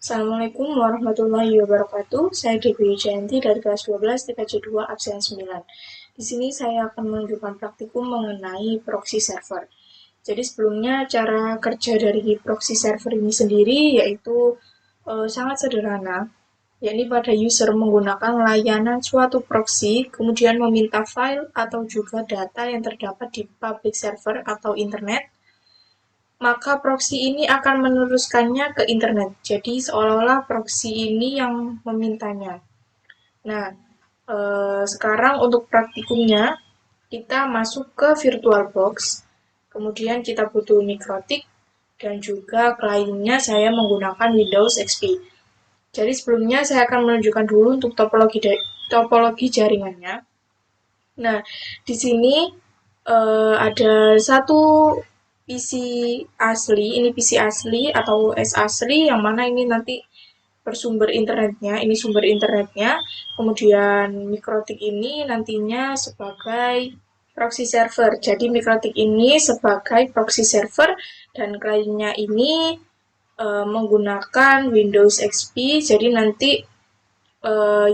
Assalamualaikum warahmatullahi wabarakatuh. Saya Dewi Jayanti dari kelas 12 TPJ 2 absen 9. Di sini saya akan menunjukkan praktikum mengenai proxy server. Jadi sebelumnya cara kerja dari proxy server ini sendiri yaitu sangat sederhana, yakni pada user menggunakan layanan suatu proxy, kemudian meminta file atau juga data yang terdapat di public server atau internet, maka proxy ini akan meneruskannya ke internet. Jadi seolah-olah proxy ini yang memintanya. Nah, sekarang untuk praktikumnya, kita masuk ke VirtualBox, kemudian kita butuh mikrotik, dan juga kliennya saya menggunakan Windows XP. Jadi sebelumnya saya akan menunjukkan dulu untuk topologi jaringannya. Nah, di sini ada satu PC asli, ini PC asli atau OS asli, yang mana ini nanti bersumber internetnya, ini sumber internetnya, kemudian mikrotik ini nantinya sebagai proxy server. Jadi mikrotik ini sebagai proxy server dan kliennya ini menggunakan Windows XP, jadi nanti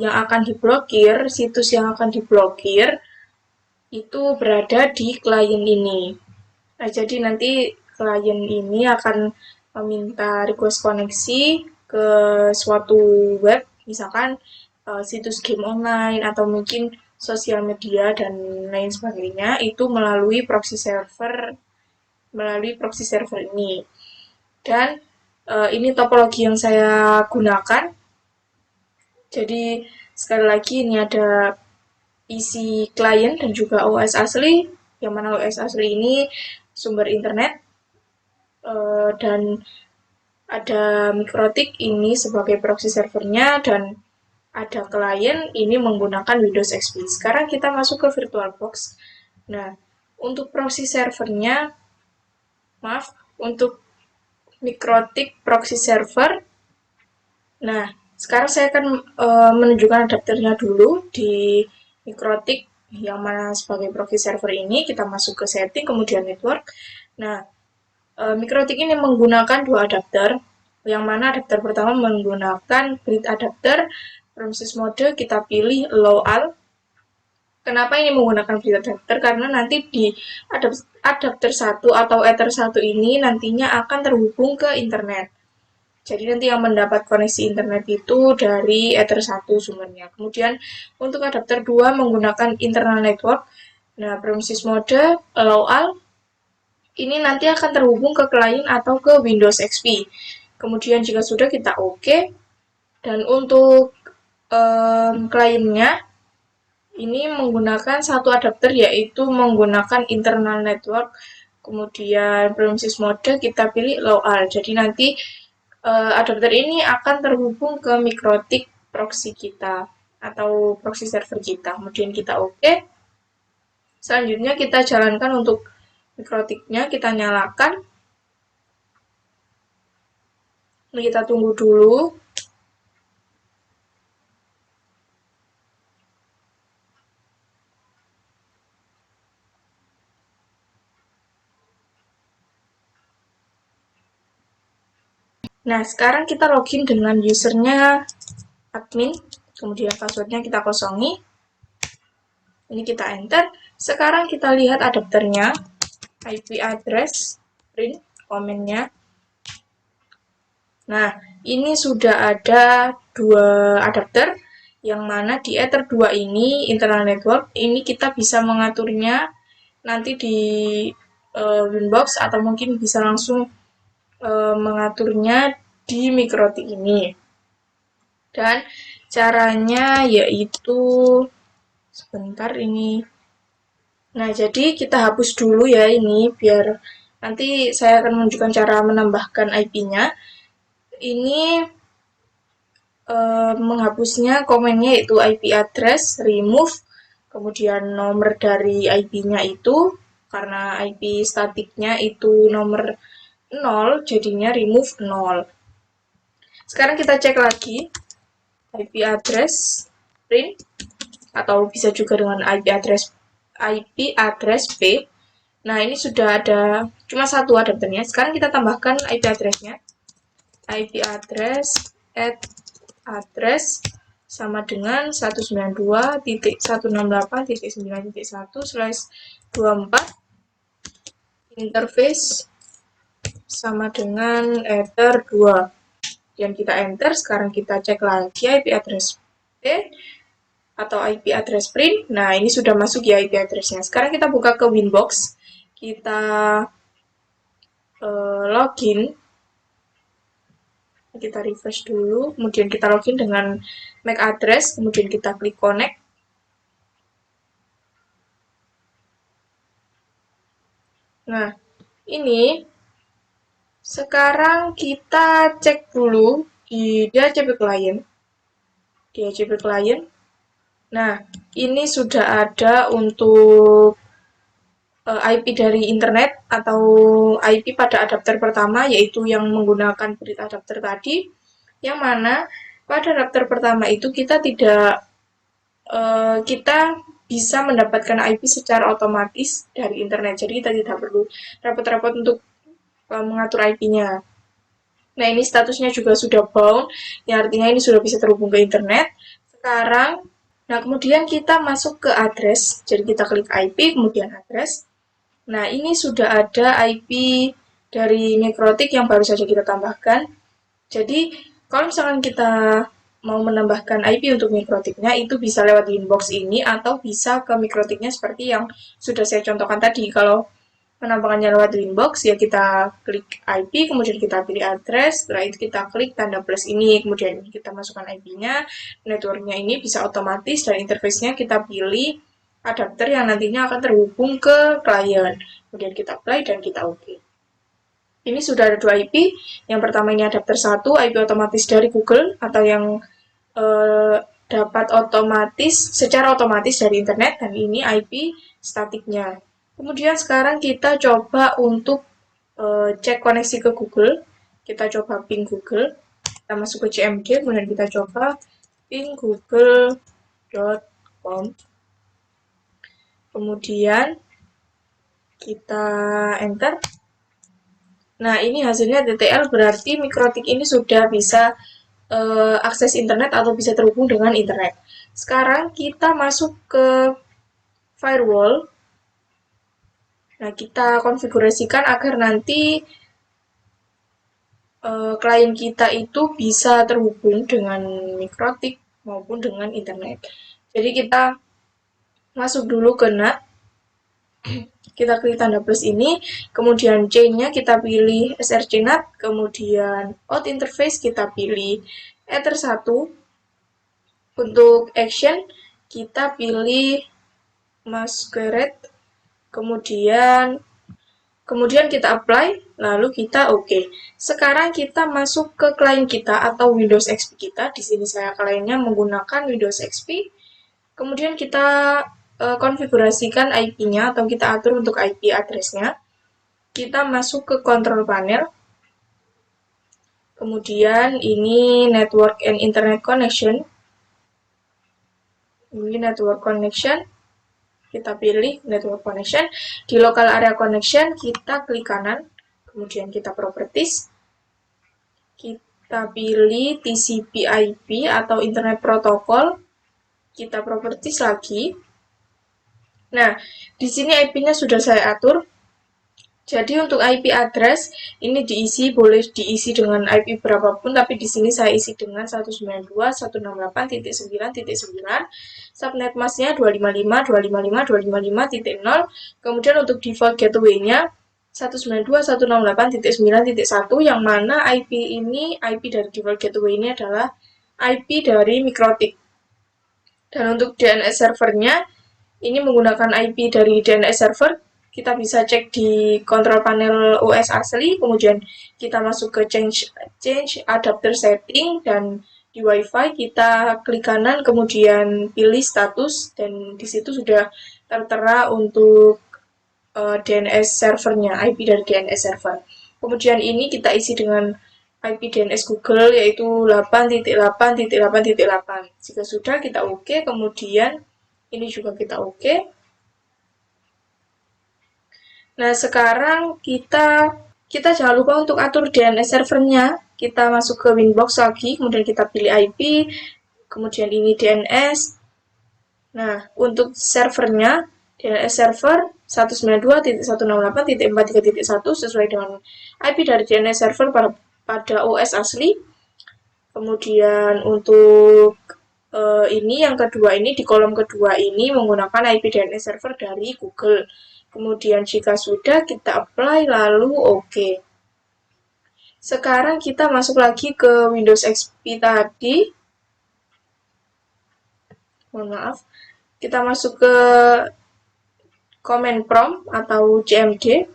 yang akan diblokir, situs yang akan diblokir itu berada di klien ini. Nah, jadi nanti klien ini akan meminta request koneksi ke suatu web, misalkan situs game online atau mungkin sosial media dan lain sebagainya, itu melalui proxy server ini. Dan ini topologi yang saya gunakan. Jadi sekali lagi ini ada isi klien dan juga OS asli, yang mana OS asli ini sumber internet, dan ada mikrotik ini sebagai proxy servernya, dan ada klien ini menggunakan Windows XP. Sekarang kita masuk ke VirtualBox. Nah, untuk proxy servernya, untuk mikrotik proxy server. Nah, sekarang saya akan menunjukkan adapternya dulu di mikrotik yang mana sebagai proxy server ini. Kita masuk ke setting, kemudian network. Nah, mikrotik ini menggunakan dua adapter, yang mana adapter pertama menggunakan bridge adapter, premises mode kita pilih low all. Kenapa ini menggunakan bridge adapter? Karena nanti di adapter 1 atau ether 1 ini nantinya akan terhubung ke internet. Jadi nanti yang mendapat koneksi internet itu dari ether 1 sumbernya. Kemudian untuk adapter 2 menggunakan internal network. Nah, premises mode allow all ini nanti akan terhubung ke klien atau ke Windows XP. Kemudian jika sudah kita OK. Dan untuk kliennya ini menggunakan satu adapter, yaitu menggunakan internal network. Kemudian premises mode kita pilih low all. Jadi nanti adapter ini akan terhubung ke mikrotik proxy kita atau proxy server kita. Kemudian kita OK. Selanjutnya kita jalankan untuk mikrotiknya, kita nyalakan. Ini kita tunggu dulu. Nah, sekarang kita login dengan usernya admin, kemudian passwordnya kita kosongi. Ini kita enter. Sekarang kita lihat adapternya, IP address, print, komennya. Nah, ini sudah ada dua adapter, yang mana di ether 2 ini, internal network, ini kita bisa mengaturnya nanti di Winbox, atau mungkin bisa langsung mengaturnya di mikrotik ini. Dan caranya yaitu, sebentar ini. Nah, jadi kita hapus dulu ya ini, biar nanti saya akan menunjukkan cara menambahkan IP-nya. Ini menghapusnya komennya yaitu IP address, remove, kemudian nomor dari IP-nya itu, karena IP statiknya itu nomor 0, jadinya remove 0. Sekarang kita cek lagi IP address print, atau bisa juga dengan IP address P. Nah, ini sudah ada cuma satu adapternya. Sekarang kita tambahkan IP address-nya. IP address at address sama dengan 192.168.9.1/24 interface sama dengan ether 2. Dan kita enter, sekarang kita cek lagi IP address P atau IP address print. Nah, ini sudah masuk ya IP address-nya. Sekarang kita buka ke Winbox, kita login, kita refresh dulu, kemudian kita login dengan MAC address, kemudian kita klik connect. Nah, ini sekarang kita cek dulu di DHCP client. DHCP client. Nah, ini sudah ada untuk IP dari internet atau IP pada adapter pertama, yaitu yang menggunakan bridge adapter tadi, yang mana pada adapter pertama itu kita bisa mendapatkan IP secara otomatis dari internet, jadi kita tidak perlu repot-repot untuk mengatur IP-nya. Nah, ini statusnya juga sudah bound, yang artinya ini sudah bisa terhubung ke internet. Sekarang, nah kemudian kita masuk ke address, jadi kita klik IP, kemudian address. Nah, ini sudah ada IP dari Mikrotik yang baru saja kita tambahkan. Jadi, kalau misalkan kita mau menambahkan IP untuk Mikrotiknya, itu bisa lewat inbox ini atau bisa ke Mikrotiknya seperti yang sudah saya contohkan tadi. Kalau penambahannya lewat inbox, ya kita klik IP, kemudian kita pilih address, setelah itu kita klik tanda plus ini, kemudian kita masukkan IP-nya, networknya ini bisa otomatis, dan interface-nya kita pilih adapter yang nantinya akan terhubung ke klien. Kemudian kita apply dan kita OK. Ini sudah ada 2 IP. Yang pertama ini adapter 1, IP otomatis dari Google atau yang dapat secara otomatis dari internet, dan ini IP statiknya. Kemudian sekarang kita coba untuk cek koneksi ke Google. Kita coba ping Google. Kita masuk ke CMD, kemudian kita coba ping google.com. Kemudian kita enter. Nah, ini hasilnya TTL, berarti Mikrotik ini sudah bisa akses internet atau bisa terhubung dengan internet. Sekarang kita masuk ke firewall. Nah, kita konfigurasikan agar nanti klien kita itu bisa terhubung dengan Mikrotik maupun dengan internet. Jadi kita masuk dulu ke NAT. Kita klik tanda plus ini, kemudian chain-nya kita pilih src NAT, kemudian out interface kita pilih ether 1. Untuk action kita pilih masquerade, kemudian kita apply, lalu kita OK. Sekarang kita masuk ke klien kita atau Windows XP kita. Di sini saya kliennya menggunakan Windows XP. Kemudian kita konfigurasikan IP-nya atau kita atur untuk IP address-nya. Kita masuk ke control panel. Kemudian ini network and internet connection. Ini network connection. Kita pilih network connection. Di local area connection kita klik kanan. Kemudian kita properties. Kita pilih TCP IP atau internet protocol. Kita properties lagi. Nah, di sini IP-nya sudah saya atur. Jadi untuk IP address ini boleh diisi dengan IP berapapun, tapi di sini saya isi dengan 192.168.9.9. Subnet masknya 255.255.255.0. Kemudian untuk default gateway-nya 192.168.9.1, yang mana IP dari default gateway ini adalah IP dari Mikrotik. Dan untuk DNS servernya ini menggunakan IP dari DNS server. Kita bisa cek di control panel OS asli, kemudian kita masuk ke change adapter setting, dan di WiFi kita klik kanan, kemudian pilih status, dan di situ sudah tertera untuk DNS servernya, IP dari DNS server. Kemudian ini kita isi dengan IP DNS Google, yaitu 8.8.8.8. Jika sudah, kita OK, kemudian ini juga kita OK. Nah, sekarang kita jangan lupa untuk atur DNS servernya. kita masuk ke Winbox lagi, kemudian kita pilih IP, kemudian ini DNS. Nah, untuk servernya, DNS server 192.168.43.1 sesuai dengan IP dari DNS server pada OS asli. Kemudian untuk ini yang kedua ini, di kolom kedua ini menggunakan IP DNS server dari Google. Kemudian jika sudah, kita apply lalu OK. Sekarang kita masuk lagi ke Windows XP tadi. Mohon maaf. Kita masuk ke command prompt atau CMD.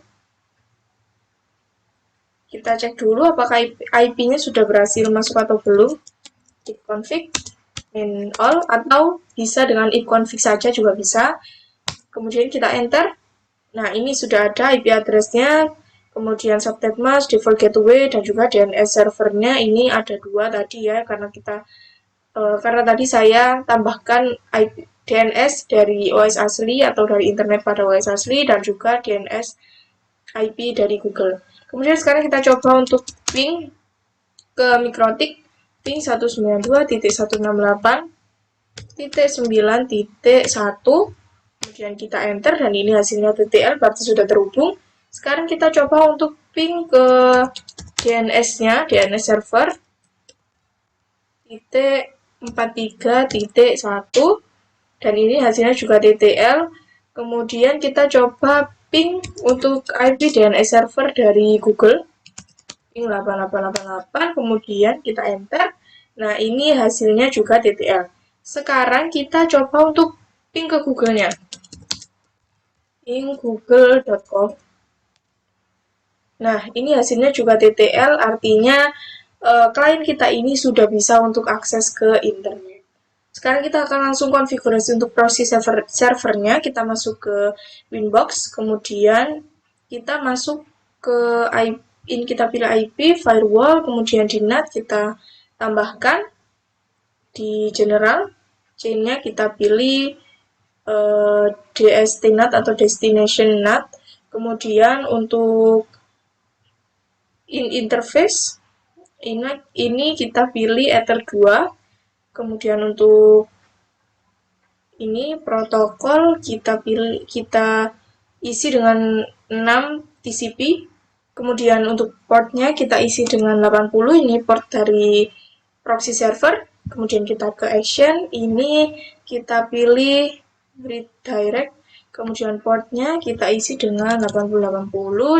Kita cek dulu apakah IP-nya sudah berhasil masuk atau belum. Ipconfig in all atau bisa dengan ipconfig saja juga bisa. Kemudian kita enter. Nah, ini sudah ada IP address-nya, kemudian subnet mask, default gateway, dan juga DNS servernya. Ini ada 2 tadi ya, karena tadi saya tambahkan IP DNS dari OS asli atau dari internet pada OS asli, dan juga DNS IP dari Google. Kemudian sekarang kita coba untuk ping ke MikroTik, ping 192.168.9.1. Kemudian kita enter, dan ini hasilnya TTL, berarti sudah terhubung. Sekarang kita coba untuk ping ke DNS-nya, DNS server, .43.1, dan ini hasilnya juga TTL. Kemudian kita coba ping untuk IP DNS server dari Google, ping 8888, kemudian kita enter. Nah, ini hasilnya juga TTL. Sekarang kita coba untuk ping ke Google-nya. Ping google.com. Nah, ini hasilnya juga TTL, artinya klien kita ini sudah bisa untuk akses ke internet. Sekarang kita akan langsung konfigurasi untuk proxy servernya. Kita masuk ke Winbox, kemudian kita masuk ke ini, kita pilih IP, firewall, kemudian di NAT kita tambahkan. Di general, chain-nya kita pilih DST NAT atau destination NAT. Kemudian untuk interface, ini kita pilih Ether 2. Kemudian untuk ini protokol kita isi dengan 6 TCP. Kemudian untuk portnya kita isi dengan 80, ini port dari proxy server. Kemudian kita ke action, ini kita pilih redirect. Kemudian portnya kita isi dengan 8080,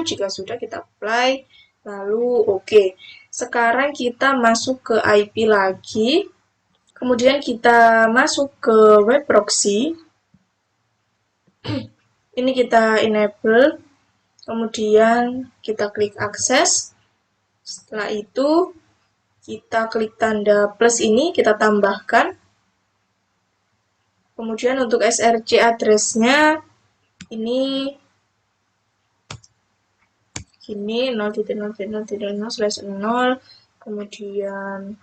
jika sudah kita apply, lalu OK. Sekarang kita masuk ke IP lagi. Kemudian kita masuk ke web proxy. Ini kita enable. Kemudian kita klik akses. Setelah itu kita klik tanda plus ini, kita tambahkan. Kemudian untuk SRC address-nya ini gini 0.0.0.0/0. Kemudian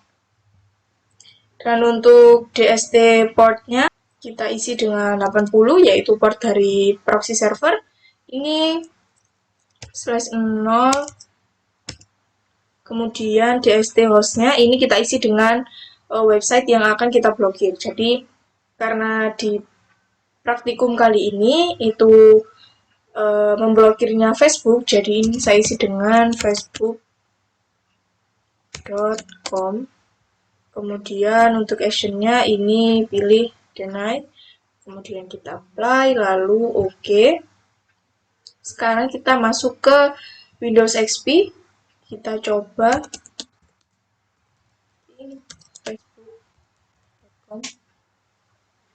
dan untuk DST portnya kita isi dengan 80, yaitu port dari proxy server. Ini /0. Kemudian DST hostnya ini kita isi dengan website yang akan kita blokir. Jadi karena di praktikum kali ini itu memblokirnya Facebook, jadi ini saya isi dengan facebook.com. Kemudian untuk actionnya ini pilih deny, kemudian kita apply, lalu OK. Sekarang kita masuk ke Windows XP, kita coba facebook.com.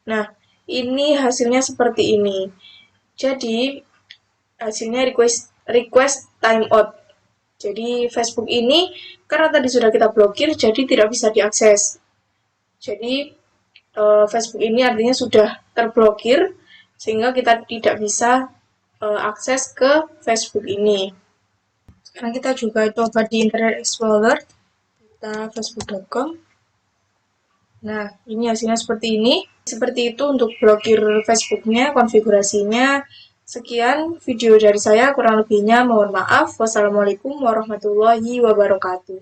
Nah, ini hasilnya seperti ini. Jadi hasilnya request timeout. Jadi Facebook ini karena tadi sudah kita blokir, jadi tidak bisa diakses. Jadi Facebook ini artinya sudah terblokir, sehingga kita tidak bisa akses ke Facebook ini. Sekarang kita juga coba di Internet Explorer, kita facebook.com. Nah, ini hasilnya seperti ini. Seperti itu untuk blokir Facebooknya, konfigurasinya. Sekian video dari saya, kurang lebihnya mohon maaf. Wassalamualaikum warahmatullahi wabarakatuh.